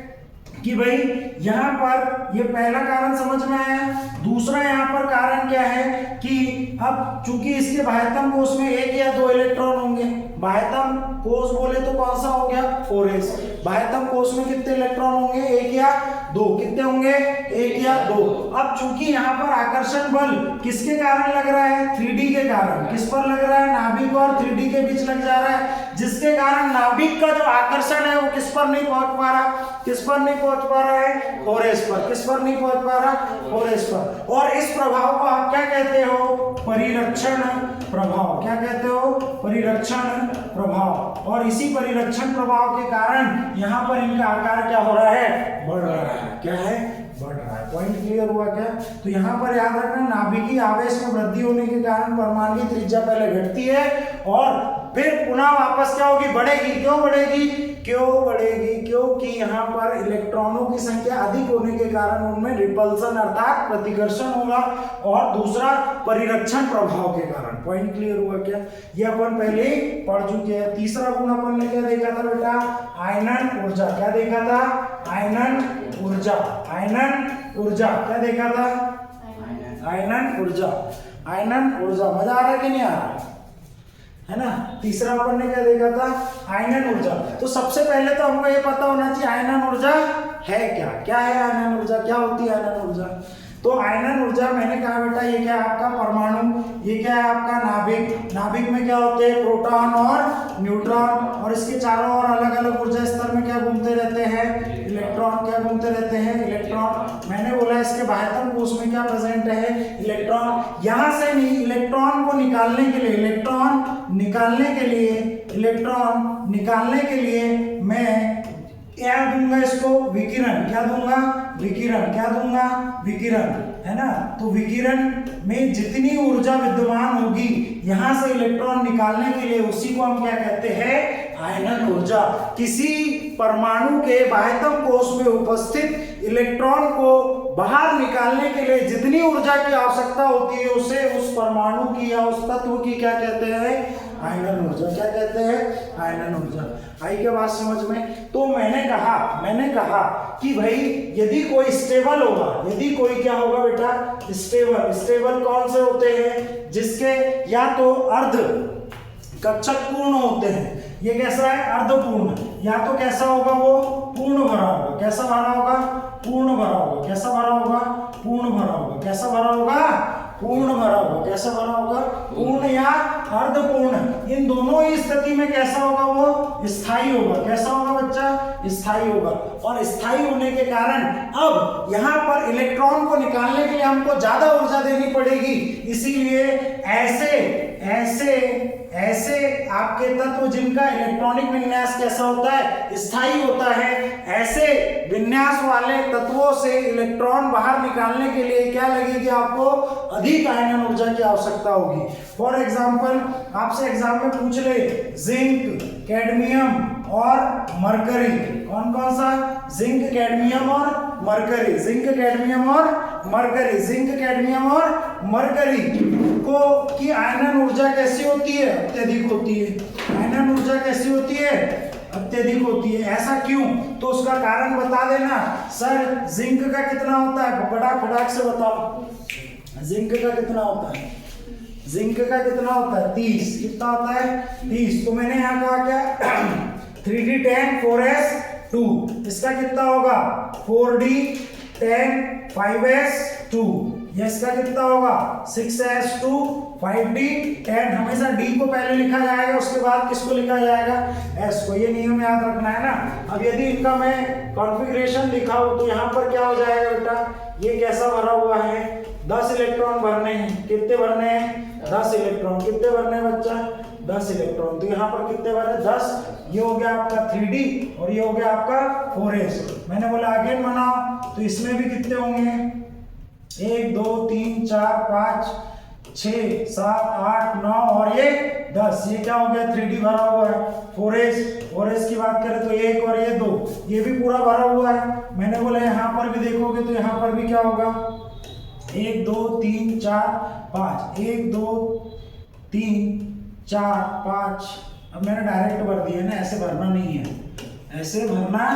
कि भाई यहाँ पर ये पहला कारण समझ में आया। दूसरा यहाँ पर कारण क्या है कि अब चूंकि इसके बाह्यतम कोश में 1 या 2 इलेक्ट्रॉन होंगे, बाह्यतम कोश बोले तो कौन सा हो गया 4s, बाह्यतम कोश में कितने इलेक्ट्रॉन होंगे 1 या 2, कितने होंगे 1 या 2। अब चूंकि यहाँ पर आकर्षण बल किसके कारण लग रहा है, 3d के कारण, किस पर लग रहा है, नाभिक और 3d के बीच लग जा रहा है, जिसके कारण नाभिक का जो आकर्षण है वो किस पर नहीं पहुंच पा रहा, किस पर नहीं पहुंच पा रहा है 4s पर, किस पर नहीं पहुंच पा रहा 4s पर। और इस प्रभाव को आप क्या कहते हो, परिरक्षण प्रभाव, क्या कहते हो, परिरक्षण प्रभाव। और इसी परिरक्षण प्रभाव के कारण यहाँ पर इनका आकार क्या हो रहा है, बढ़ रहा है, क्या है, बढ़ रहा है। पॉइंट क्लियर हुआ क्या। तो यहाँ पर याद रखना, नाभिकीय आवेश में वृद्धि होने के कारण परमाणु की त्रिज्या पहले घटती है और फिर पुनः वापस क्या होगी, बढ़ेगी। क्यों बढ़ेगी, क्यों बढ़ेगी, क्योंकि यहाँ पर इलेक्ट्रॉनों की संख्या अधिक होने के कारण उनमें रिपल्सन अर्थात प्रतिकर्षण होगा, और दूसरा परिरक्षण प्रभाव के कारण। पॉइंट क्लियर हुआ क्या, ये अपन पहले ही पढ़ चुके हैं। तीसरा गुण अपन ने क्या देखा था बेटा, आयनन ऊर्जा, क्या देखा था, आयनन ऊर्जा, आयनन ऊर्जा, क्या देखा था, आयनन ऊर्जा, आयनन ऊर्जा। मजा आ रहा है कि नहीं आ रहा है ना। तीसरा अपन ने क्या देखा था, आयनन ऊर्जा। तो सबसे पहले तो हमको ये पता होना चाहिए आयनन ऊर्जा है क्या, क्या है आयनन ऊर्जा, क्या होती है आयनन ऊर्जा। तो आयनन ऊर्जा मैंने कहा बेटा ये क्या है आपका परमाणु, ये क्या है आपका नाभिक, नाभिक में क्या होते हैं प्रोटॉन और न्यूट्रॉन, और इसके चारों ओर अलग अलग ऊर्जा स्तर में क्या घूमते रहते हैं, इलेक्ट्रॉन, क्या घूमते रहते हैं, इलेक्ट्रॉन। मैंने बोला इसके बाह्यतम कोश में क्या प्रेजेंट है, इलेक्ट्रॉन। यहाँ से इलेक्ट्रॉन को निकालने के लिए, इलेक्ट्रॉन निकालने के लिए, इलेक्ट्रॉन निकालने के लिए मैं क्या दूंगा इसको, विकिरण, क्या दूंगा, विकिरण, क्या दूंगा, विकिरण, है ना। तो विकिरण में जितनी ऊर्जा विद्यमान होगी यहां से इलेक्ट्रॉन निकालने के लिए, उसी को हम क्या कहते हैं, आयनन ऊर्जा। किसी परमाणु के बाह्यतम कोश में उपस्थित इलेक्ट्रॉन को बाहर निकालने के लिए जितनी ऊर्जा की आवश्यकता होती है उसे उस परमाणु की या उस तत्व की क्या कहते हैं, आयनन ऊर्जा, क्या कहते हैं, आयनन ऊर्जा। आई क्या बात समझ में। तो मैंने कहा कि भाई यदि कोई स्टेबल होगा, यदि कोई क्या होगा बेटा, स्टेबल, स्टेबल कौन से होते हैं, जिसके या तो अर्ध कक्षक पूर्ण होते हैं, ये कैसा है अर्धपूर्ण, या तो कैसा होगा वो पूर्ण भरा होगा, कैसा भरा होगा, पूर्ण भरा होगा, कैसा भरा होगा, पूर्ण भरा होगा, कैसा भरा होगा, पूर्ण भरा होगा, कैसा भरा होगा, पूर्ण या अर्धपूर्ण। इन दोनों ही स्थिति में कैसा होगा, वो स्थायी होगा, कैसा होगा बच्चा, स्थायी होगा। और स्थायी होने के कारण अब यहाँ पर इलेक्ट्रॉन को निकालने के लिए हमको ज्यादा ऊर्जा देनी पड़ेगी, इसीलिए ऐसे आपके तत्व जिनका इलेक्ट्रॉनिक विन्यास कैसा होता है, स्थायी होता है, ऐसे विन्यास वाले तत्वों से इलेक्ट्रॉन बाहर निकालने के लिए क्या लगेगी, आपको अधिक आयनन ऊर्जा की आवश्यकता होगी। फॉर एग्जांपल आपसे एग्जाम में पूछ ले, जिंक, कैडमियम और मरकरी। कौन कौन सा? जिंक, कैडमियम और मरकरी, जिंक, कैडमियम और मरकरी, जिंक, कैडमियम और मरकरी को की आयनन ऊर्जा कैसी होती है? अत्यधिक होती है। आयनन ऊर्जा कैसी होती है? अत्यधिक होती है। ऐसा क्यों? तो उसका कारण बता देना। सर जिंक का कितना होता है? बड़ा फटाक से बताओ, जिंक का कितना होता है? जिंक का कितना होता है? 30। कितना होता है? 30। तो मैंने यहाँ कहा क्या 3d10 4s2, इसका कितना होगा? 4d10 5s2, ये इसका कितना होगा? 6s2 5d10। हमेशा d को पहले लिखा जाएगा, उसके बाद किसको लिखा जाएगा? s को। ये नियम याद रखना है ना। अब यदि इनका मैं कॉन्फ़िगरेशन दिखाऊं तो यहाँ पर क्या हो जाएगा बेटा? ये कैसा भरा हुआ है? 10 इलेक्ट्रॉन भरने हैं। कितने भरने हैं? 10 इलेक्ट्रॉन। कितने भरने हैं बच्चा? 10 इलेक्ट्रॉन। तो यहाँ पर कितने भरे? 10। ये हो गया आपका 3d और ये हो गया आपका 4s। मैंने बोला अगेन बनाओ, तो इसमें भी कितने होंगे? 1 2 3 4 5 6 7 8 9 और ये 10। ये क्या हो गया? 3d भरा हुआ है। 4s की बात करें तो 1 और ये 2, ये भी पूरा भरा हुआ है। मैंने बोला यहाँ पर भी देखोगे तो यहाँ पर भी क्या होगा? 1 2 3 4 5, 1 2 3 4 5। अब मैंने डायरेक्ट भर दिया ना, ऐसे भरना नहीं है, ऐसे भरना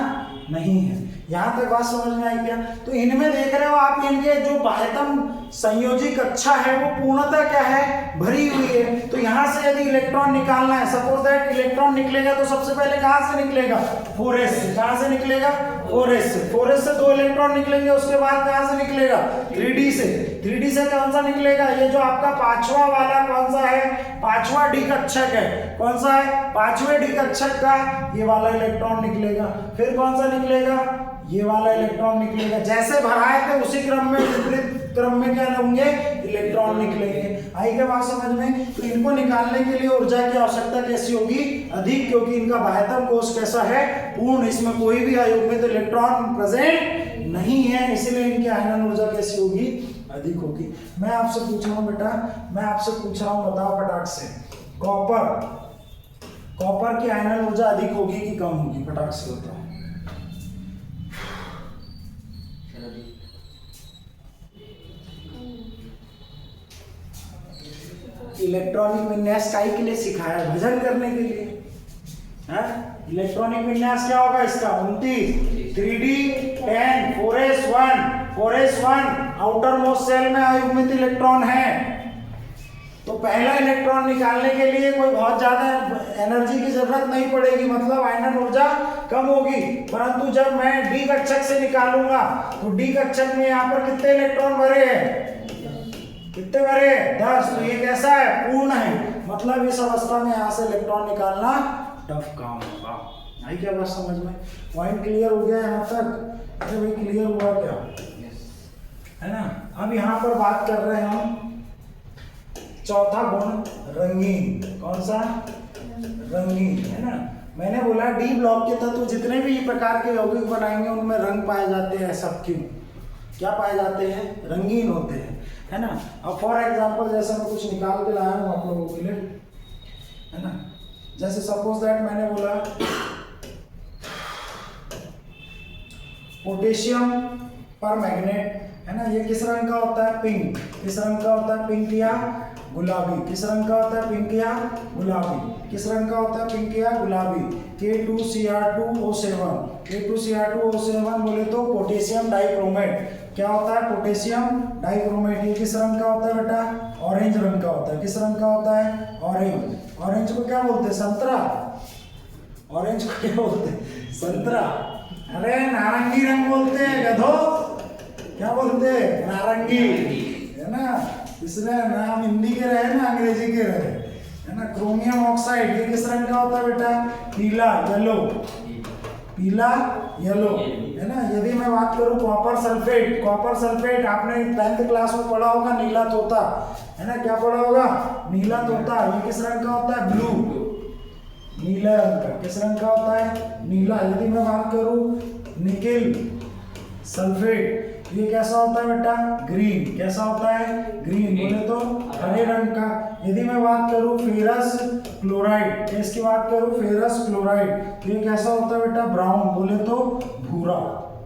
नहीं है। यहाँ तक बात समझ में आई क्या? तो इनमें देख रहे हो आप, इनके जो बाह्यतम संयोजी कक्षा है वो पूर्णतः क्या है? भरी हुई है। तो यहाँ से यदि इलेक्ट्रॉन निकालना है, सपोज दैट इलेक्ट्रॉन निकलेगा तो सबसे पहले कहाँ से निकलेगा? 4s से। कहाँ से निकलेगा? 4s से। 4s से 2 इलेक्ट्रॉन निकलेंगे, उसके बाद कहाँ से निकलेगा? 3d से। 3d से कौन सा निकलेगा? ये जो आपका पांचवा वाला कौन सा है? पांचवा डी कक्षक है। कौन सा है? पांचवें डी कक्षक का ये वाला इलेक्ट्रॉन निकलेगा। फिर कौन सा निकलेगा? ये वाला इलेक्ट्रॉन निकलेगा। जैसे भराए थे उसी क्रम में, विपरीत क्रम में क्या होंगे? इलेक्ट्रॉन निकलेंगे। आई क्या बात समझ में? तो इनको निकालने के लिए ऊर्जा की आवश्यकता कैसी होगी? अधिक, क्योंकि इनका बाह्यतम कोश कैसा है? पूर्ण। इसमें कोई भी अयुग्मित इलेक्ट्रॉन प्रेजेंट नहीं है, इसलिए इनकी आयनन ऊर्जा कैसी होगी? अधिक होगी। मैं आपसे पूछ रहा हूँ बेटा, मैं आपसे पूछ रहा हूँ, बताओ फटाक से, कॉपर की आयनन ऊर्जा अधिक होगी कि कम होगी? फटाक से बताओ। इलेक्ट्रॉनिक विन्यास काहे के लिए सिखाया? भजन करने के लिए। इलेक्ट्रॉनिक विन्यास क्या होगा इसका? 29 3d10 4s1 outer most shell में अयुग्मित इलेक्ट्रॉन है। तो पहला इलेक्ट्रॉन निकालने के लिए कोई बहुत ज्यादा एनर्जी की जरूरत नहीं पड़ेगी, मतलब आयनन ऊर्जा कम होगी। परंतु जब मैं डी कक्षक से निकालूंगा तो डी कक्षक में यहाँ पर कितने इलेक्ट्रॉन भरे हैं? कितने भरे? 10। तो ये कैसा है? पूर्ण है। मतलब इस अवस्था में यहाँ से इलेक्ट्रॉन निकालना टफ काम होगा। आई क्या बात समझ में? पॉइंट क्लियर हो गया यहाँ तक? अरे भाई क्लियर हुआ क्या? है ना। अब यहाँ पर बात कर रहे हैं हम चौथा गुण, रंगीन। कौन सा? रंगीन, है ना। मैंने बोला डी ब्लॉक के तत्व जितने भी प्रकार के यौगिक बनाएंगे उनमें रंग पाए जाते हैं। सब क्यों? क्या पाए जाते हैं? रंगीन होते हैं, है ना। अब फॉर एग्जांपल जैसे मैं कुछ निकाल के लाया हूँ आप लोगों के लिए, है ना। जैसे सपोज दैट मैंने बोला पोटेशियम पर मैग्नेट, है ना। ये किस रंग का होता है? पिंक। किस रंग का होता है? पिंक या गुलाबी। किस रंग का होता है? पिंक या गुलाबी। किस रंग का होता है? पिंक या गुलाबी। K2Cr2O7। K2Cr2O7 बोले तो पोटेशियम डाइक्रोमेट। क्या होता है? Potassium dichromate. ये किस रंग का होता है बेटा? ऑरेंज रंग का होता है। किस रंग का होता है? ऑरेंज। ऑरेंज को क्या बोलते हैं? संतरा। ऑरेंज को क्या बोलते हैं? संतरा। अरे नारंगी रंग बोलते हैं गधो। क्या बोलते हैं? नारंगी, है ना। इसलिए नाम हिंदी के रहे ना अंग्रेजी के रहे, है ना। क्रोमियम ऑक्साइड, ये किस रंग का होता है बेटा? पीला, येलो। पीला, येलो, है ना। यदि मैं बात करूं कॉपर सल्फेट, कॉपर सल्फेट आपने 10th क्लास में पढ़ा होगा, नीला तोता, है ना। क्या पढ़ा होगा? नीला तोता। ये किस रंग का होता है? ब्लू, नीला रंग का। किस रंग का होता है? नीला। यदि मैं बात करूं निकेल सल्फेट, ये कैसा होता है बेटा, ग्रीन। कैसा होता है, ग्रीन। बोले तो हरे रंग का। यदि मैं बात करूं फेरस क्लोराइड, इसकी बात करूं फेरस क्लोराइड, तो ये कैसा होता है बेटा, ब्राउन। बोले तो भूरा।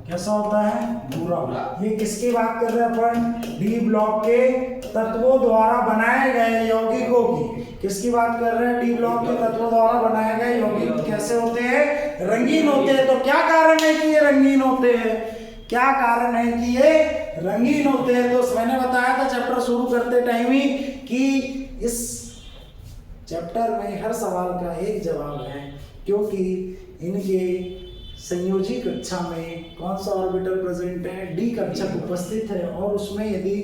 कैसा होता है, भूरा। ये किसकी बात कर रहे हैं अपन, डी ब्लॉक के तत्वों द्वारा बनाए गए यौगिकों की। किसकी बात कर रहे हैं, डी ब्लॉक के तत्वों द्वारा बनाए गए यौगिक कैसे होते हैं, रंगीन होते हैं। तो क्या कारण है कि ये रंगीन होते हैं, क्या कारण है कि ये रंगीन होते हैं। तो मैंने बताया था चैप्टर शुरू करते टाइम ही कि इस चैप्टर में हर सवाल का एक जवाब है, क्योंकि इनके संयोजी कक्षा में कौन सा ऑर्बिटल प्रेजेंट है, डी कक्षक उपस्थित है, और उसमें यदि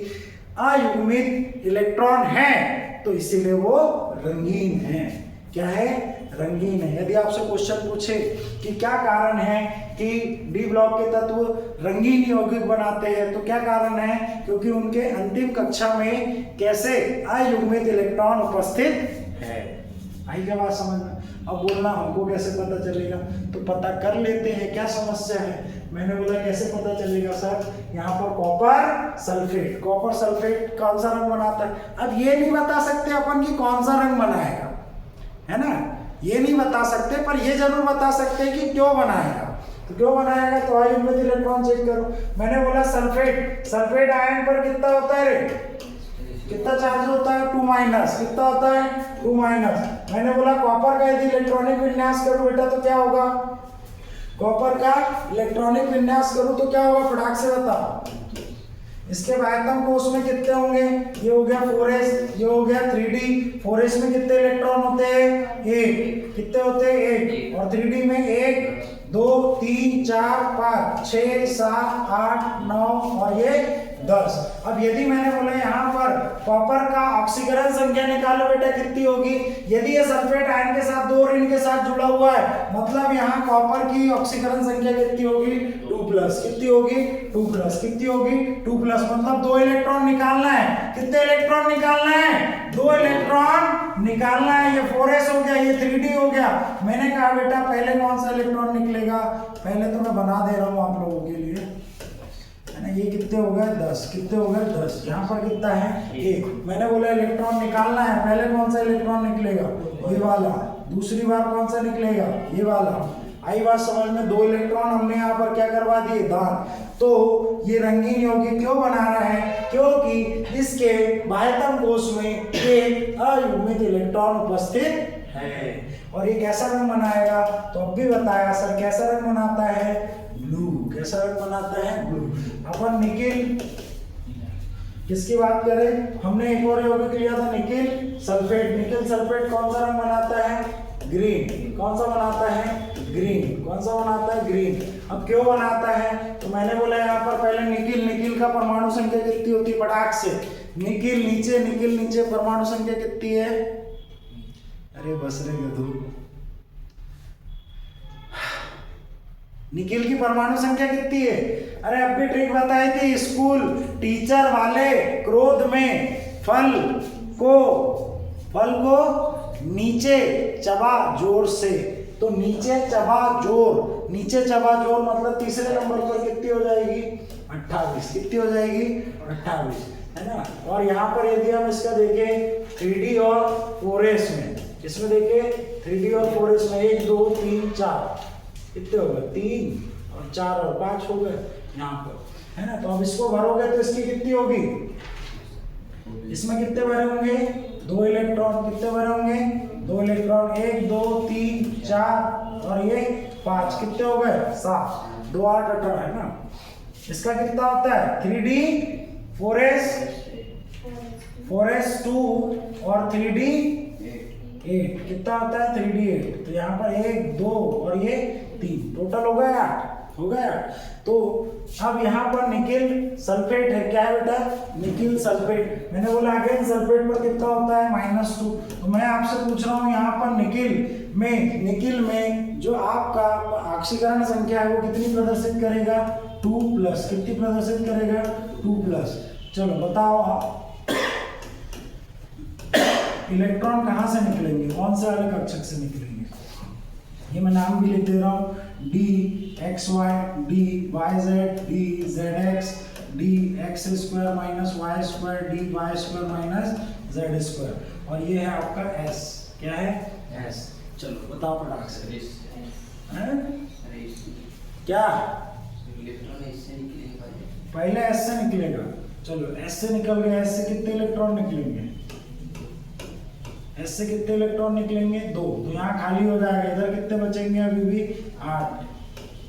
अयुग्मित इलेक्ट्रॉन है तो इसीलिए वो रंगीन है। क्या है, रंगीन है। यदि आपसे क्वेश्चन पूछे कि क्या कारण है कि डी ब्लॉक के तत्व रंगीन यौगिक बनाते हैं, तो क्या कारण है, क्योंकि उनके अंतिम कक्षा में कैसे अयुग्मित इलेक्ट्रॉन उपस्थित है। आई क्या बात समझ में। अब बोलना हमको कैसे पता चलेगा, तो पता कर लेते हैं क्या समस्या है। मैंने बोला कैसे पता चलेगा सर, यहाँ पर कॉपर सल्फेट, कॉपर सल्फेट कौन सा रंग बनाता है। अब ये नहीं बता सकते अपन कि कौन सा रंग बनाएगा, है ना, ये नहीं बता सकते, पर ये जरूर बता सकते हैं कि क्यों बनाएगा। तो क्यों बनाएगा, तो अयुग्मित इलेक्ट्रॉन चेक करो। मैंने बोला सल्फेट, सल्फेट आयन पर कितना होता है रे, कितना चार्ज होता है, 2-, कितना होता है, 2-। मैंने बोला कॉपर का यदि इलेक्ट्रॉनिक विन्यास करूं बेटा तो क्या होगा, कॉपर का इलेक्ट्रॉनिक विन्यास करूं तो क्या होगा, फटाक से बताओ। इसके बाह्यतम कोश में कितने होंगे, ये हो गया 4s, ये हो गया 3d। 4s में कितने इलेक्ट्रॉन होते हैं, 1। कितने होते हैं, 1। और 3d में 1 2 3 4 5 6 7 8 9 और ये 10। अब यदि मैंने बोला यहाँ पर कॉपर का ऑक्सीकरण संख्या निकालो बेटा, कितनी होगी। यदि ये सल्फेट आयन के साथ 2 ऋण के साथ जुड़ा हुआ है, मतलब यहाँ कॉपर की ऑक्सीकरण संख्या कितनी होगी, 2+। कितनी होगी, 2+। कितनी होगी, 2+। मतलब 2 इलेक्ट्रॉन निकालना है। कितने इलेक्ट्रॉन निकालना है, 2 इलेक्ट्रॉन निकालना है। ये 4s हो गया, ये 3d हो गया। मैंने कहा बेटा पहले कौन सा इलेक्ट्रॉन निकलेगा, पहले तो मैं बना दे रहा हूँ आप लोगों के लिए, है ना। ये कितने हो गए, 10। कितने हो गए, 10। यहाँ पर कितना है, 1। मैंने बोला इलेक्ट्रॉन निकालना है, पहले कौन सा इलेक्ट्रॉन निकलेगा, ये वाला। दूसरी बार कौन सा निकलेगा, ये वाला। आई बात समझ में। 2 इलेक्ट्रॉन हमने यहाँ पर क्या करवा दिए, दान। तो ये रंगीन यौगिक क्यों बना रहा है, क्योंकि इसके बाह्यतम कोश में एक अयुग्मित इलेक्ट्रॉन उपस्थित है। और ये कैसा रंग बनाएगा, तो अब भी बताया सर कैसा रंग बनाता है, ब्लू। कैसा रंग बनाता है, ब्लू। अपन निकिल किसकी बात करें, हमने एक और यौगिक लिया था निकिल सल्फेट। निकिल सल्फेट कौन सा रंग बनाता है, ग्रीन। कौन सा बनाता है, ग्रीन। कौन सा बनाता है, ग्रीन। अब क्यों बनाता है, तो मैंने बोला यहाँ पर पहले निकिल, निकिल का परमाणु संख्या कितनी होती है, पटाख से निकिल नीचे परमाणु संख्या कितनी है, अरे बस रे गधू, निकिल की परमाणु संख्या कितनी है, अरे अब भी ट्रिक बताई थी स्कूल टीचर वाले। क्रोध में फल को नीचे चबा जोर से, तो नीचे चबा जोर मतलब तीसरे नंबर पर कितनी हो जाएगी, 28। कितनी हो जाएगी, 28, है ना। और यहाँ पर यदि हम इसका देखें 3d और 4s में, इसमें देखें 3d और 4s में 1 2 3 4 कितने हो गए, 3 और 4 और 5 हो गए यहाँ पर, है ना। तो अब इसको भरोगे तो इसकी कितनी होगी, इसमें कितने भरे होंगे, 2 इलेक्ट्रॉन। कितने भरे होंगे, 2 इलेक्ट्रॉन। 1 2 3 4 और ये 5 कितने हो गए, 7। 2 8 18, है ना। इसका कितना होता है, 3d 4s 2 और 3d 8। कितना होता है, 3d 8। तो यहाँ पर 1 2 और ये 3, टोटल हो गया 8, हो गया। तो अब यहाँ पर निकिल सल्फेट है, क्या है बेटा, निकिल सल्फेट। मैंने बोला अगेन सल्फेट पर कितना होता है, -2। तो मैं आपसे पूछ रहा हूँ यहाँ पर निकिल में जो आपका ऑक्सीकरण संख्या है वो कितनी प्रदर्शित करेगा, 2+। कितनी प्रदर्शित करेगा, 2+। चलो बताओ आप, इलेक्ट्रॉन कहाँ से निकलेंगे, कौन से वाले कक्षक से निकलेंगे। ये मैं नाम भी लिख दे रहा हूँ, DXY, DYZ, DZX, d x square minus y square d y square minus z square, और ये है आपका एस। क्या है? एस। चलो बताओ फटाक से। क्या? पहले एस से निकलेगा। चलो एस से निकल गया, एस से कितने इलेक्ट्रॉन निकलेंगे? एस से कितने इलेक्ट्रॉन निकलेंगे? 2। तो यहाँ खाली हो जाएगा, इधर कितने बचेंगे? अभी भी 8।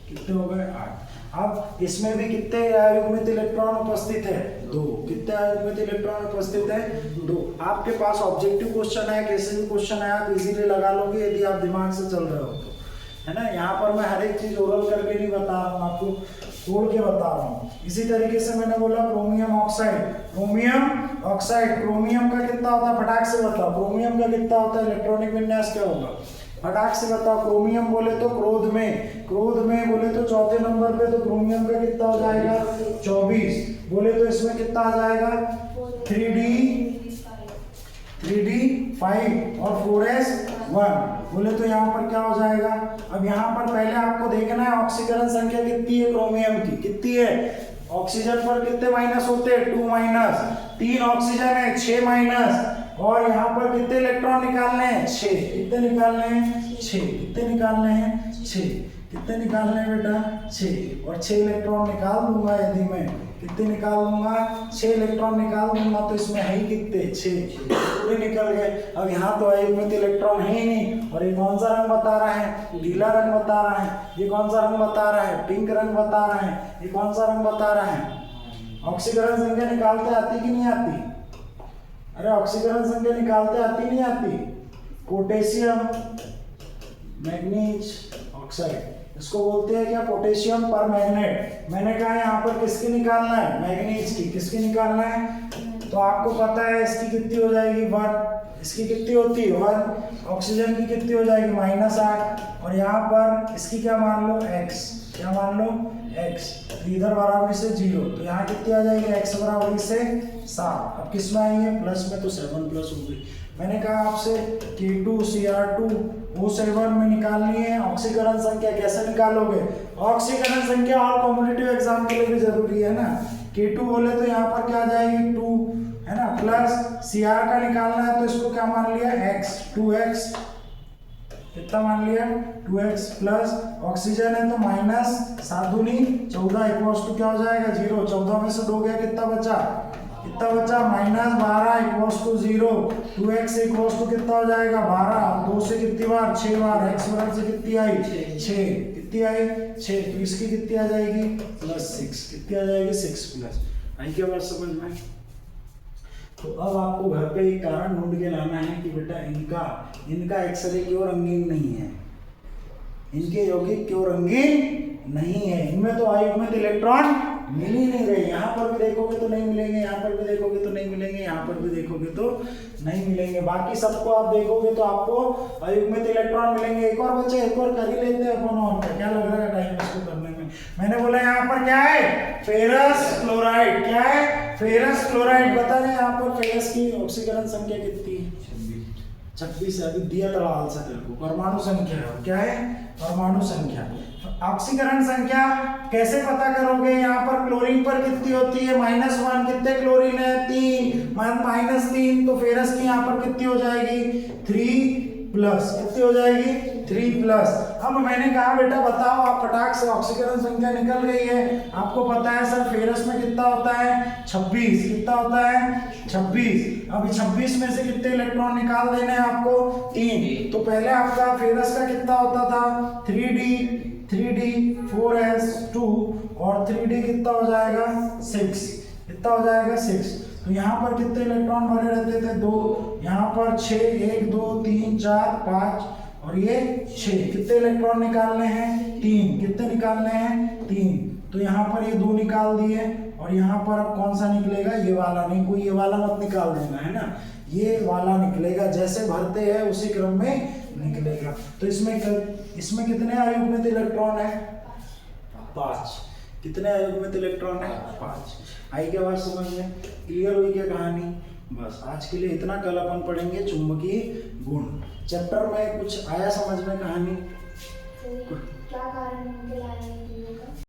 कितने हो गए? 8। अब इसमें भी कितने अयुग्मित इलेक्ट्रॉन उपस्थित है? 2। कितने अयुग्मित इलेक्ट्रॉन उपस्थित है? 2। आपके पास ऑब्जेक्टिव क्वेश्चन है, कैसे भी क्वेश्चन है आप इजीली लगा लोगे यदि आप दिमाग से चल रहे हो तो, है ना। यहाँ पर मैं हर एक चीज ओरल करके नहीं बता रहा हूँ, आपको तोड़ के बता रहा हूँ। इसी तरीके से मैंने बोला chromium oxide, chromium oxide, chromium का कितना होता है? फटाक से बताओ, क्रोमियम का कितना होता है? इलेक्ट्रॉनिक विन्यास क्या होगा? फटाक से बताओ। क्रोमियम बोले तो क्रोध में, क्रोध में बोले तो चौथे नंबर पे, तो क्रोमियम का कितना हो जाएगा? 24। बोले तो इसमें कितना आ जाएगा? 3d5 और 4s1। बोले तो यहाँ पर क्या हो जाएगा? अब यहाँ पर पहले आपको देखना है ऑक्सीकरण संख्या कितनी है क्रोमियम की, कितनी है? ऑक्सीजन पर कितने माइनस होते हैं? 2 माइनस। 3 ऑक्सीजन है, 6 माइनस। और यहाँ पर कितने इलेक्ट्रॉन निकालने हैं? 6। कितने निकालने हैं? 6। कितने निकालने हैं? 6। कितने निकालने हैं बेटा? 6। और 6 इलेक्ट्रॉन निकाल दूंगा यदि मैं, कितने निकाल दूंगा? 6 इलेक्ट्रॉन निकाल दूंगा, तो इसमें है ही कितने? 6। पूरे निकल गए। अब यहाँ तो अयुग्मित इलेक्ट्रॉन है ही नहीं। और ये कौन सा रंग बता रहा है? नीला रंग बता रहा है। ये कौन सा रंग बता रहा है? पिंक रंग बता रहा है। ये कौन सा रंग बता रहा है? ऑक्सीकरण संख्या निकालते आती कि नहीं आती? अरे ऑक्सीकरण संख्या निकालते आती नहीं आती? पोटेशियम मैग्नीज ऑक्साइड, इसको बोलते हैं क्या? पोटेशियम पर मैग्नेट। मैंने कहा यहाँ पर किसकी निकालना है? मैग्नीज की। किसकी निकालना है? तो आपको पता है इसकी कितनी हो जाएगी? 1। इसकी कितनी होती है? 1। ऑक्सीजन की कितनी हो जाएगी? -8। और यहाँ पर इसकी क्या मान लो? x। क्या मान लो? x। तो इधर बराबरी से 0, तो यहाँ कितनी आ जाएगी? x बराबरी से 7। अब किस में आई है? प्लस में, तो 7 प्लस हो गई। मैंने कहा आपसे K2Cr2O7 में निकालनी है ऑक्सीकरण संख्या। कैसे निकालोगे? ऑक्सीकरण संख्या और कॉम्पिटिटिव एग्जाम के लिए भी जरूरी है ना। K2 बोले तो यहाँ पर क्या आ जाएगी? 2, है ना। प्लस Cr का निकालना है, तो इसको क्या मान लिया? x। 2x कितना मान लिया? 2x। प्लस ऑक्सीजन है तो -7 दूनी 14 इक्वल्स टू क्या हो जाएगा? 0। 14 में से 2 गया, कितना बचा? कितना बचा? -12 equals to 0। 2x equals to कितना हो जाएगा? 12। 2 से कितनी बार? 6 बार। x बराबर से कितनी आई? 6। कितनी आई? 6। तो इसकी कितनी आ जाएगी? +6। कितनी आ जाएगी? 6 प्लस। आई क्या बात समझ में? तो अब आपको घर पे एक कारण ढूंढ के लाना है कि बेटा इनका एक्सरे क्यों रंगीन नहीं है, इनके यौगिक क्यों रंगीन नहीं है। इनमें तो अयुग्मित इलेक्ट्रॉन मिल ही नहीं रहे। यहाँ पर भी देखोगे तो नहीं मिलेंगे, यहाँ पर भी देखोगे तो नहीं मिलेंगे, यहाँ पर भी देखोगे तो नहीं मिलेंगे। बाकी सबको आप देखोगे तो आपको अयुग्मित इलेक्ट्रॉन मिलेंगे। एक और बच्चे, एक और कर ही लेते हैं अपन। और क्या लग रहा है टाइम इसको करने में? मैंने बोला यहाँ पर क्या है? Ferrous chloride. क्या है? Ferrous chloride. बता रहे यहाँ पर फेरस की ऑक्सीकरण संख्या कितनी है? 26। अभी दिया था हाल से तेरे को। परमाणु संख्या क्या है? परमाणु संख्या। ऑक्सीकरण संख्या कैसे पता करोगे? यहाँ पर क्लोरीन पर कितनी होती है? -1। कितने क्लोरीन है? 3। -3, तो फेरस की यहाँ पर कितनी हो जाएगी? 3 प्लस। कितनी हो जाएगी? 3 प्लस। अब मैंने कहा बेटा बताओ, आप फटाक से ऑक्सीकरण संख्या निकल गई है। आपको पता है सर फेरस में कितना होता है? 26। कितना होता है? 26। अभी 26 में से कितने इलेक्ट्रॉन निकाल देने हैं आपको? 3। तो पहले आपका फेरस का कितना होता था? 3d 4s2 और 3d कितना हो जाएगा? 6। कितना हो जाएगा? 6। तो यहाँ पर कितने इलेक्ट्रॉन भरे रहते थे? 2। यहाँ पर 6, 1 2 3 4 5 और ये 6। कितने इलेक्ट्रॉन निकालने हैं? 3। कितने निकालने हैं? 3। तो यहाँ पर ये 2 निकाल दिए। और यहाँ पर अब कौन सा निकलेगा? ये वाला। नहीं, कोई ये वाला मत निकाल देना, है ना। ये वाला निकलेगा, जैसे भरते हैं उसी क्रम में निकलेगा। तो इसमें कितने अयुग्मित इलेक्ट्रॉन है? 5। कितने अयुग्मित इलेक्ट्रॉन है? 5। आई क्या बात समझ में? क्लियर हुई क्या कहानी? बस आज के लिए इतना। कल अपन पढ़ेंगे चुंबकीय गुण। चैप्टर में कुछ आया समझ में कहानी? क्या कारण